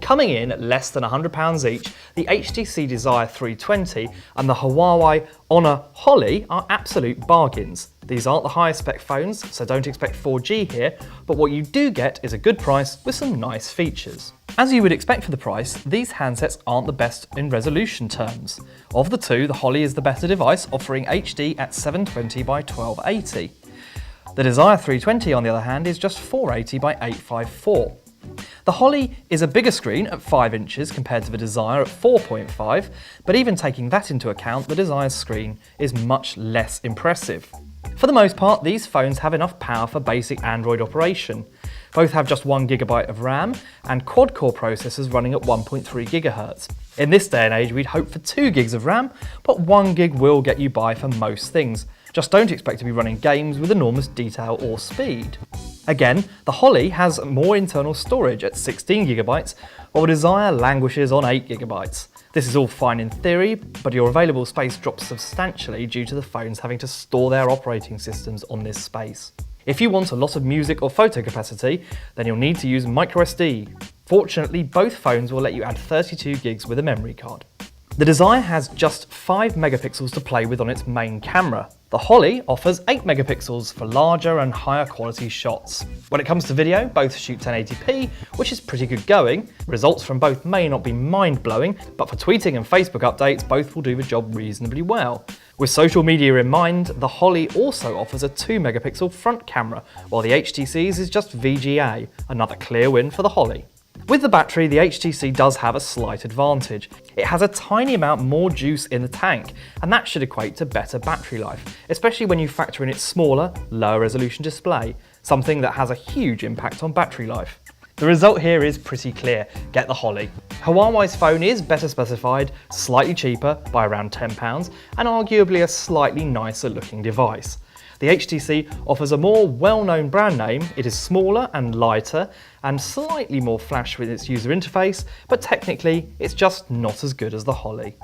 Coming in at less than £100 each, the HTC Desire 320 and the Huawei Honor Holly are absolute bargains. These aren't the highest spec phones, so don't expect 4G here, but what you do get is a good price with some nice features. As you would expect for the price, these handsets aren't the best in resolution terms. Of the two, the Holly is the better device, offering HD at 720 by 1280. The Desire 320, on the other hand, is just 480 by 854. The Holly is a bigger screen at 5 inches compared to the Desire at 4.5, but even taking that into account, the Desire's screen is much less impressive. For the most part, these phones have enough power for basic Android operation. Both have just 1GB of RAM and quad-core processors running at 1.3 GHz. In this day and age, we'd hope for 2 gigs of RAM, but 1 gig will get you by for most things. Just don't expect to be running games with enormous detail or speed. Again, the Holly has more internal storage at 16GB, while the Desire languishes on 8GB. This is all fine in theory, but your available space drops substantially due to the phones having to store their operating systems on this space. If you want a lot of music or photo capacity, then you'll need to use microSD. Fortunately, both phones will let you add 32 gigs with a memory card. The Desire has just 5 megapixels to play with on its main camera. The Holly offers 8 megapixels for larger and higher quality shots. When it comes to video, both shoot 1080p, which is pretty good going. Results from both may not be mind-blowing, but for tweeting and Facebook updates, both will do the job reasonably well. With social media in mind, the Holly also offers a 2 megapixel front camera, while the HTC's is just VGA, another clear win for the Holly. With the battery, the HTC does have a slight advantage. It has a tiny amount more juice in the tank, and that should equate to better battery life, especially when you factor in its smaller, lower resolution display, something that has a huge impact on battery life. The result here is pretty clear: get the Holly. Huawei's phone is better specified, slightly cheaper by around £10, and arguably a slightly nicer looking device. The HTC offers a more well-known brand name. It is smaller and lighter and slightly more flash with its user interface, but technically it's just not as good as the Holly.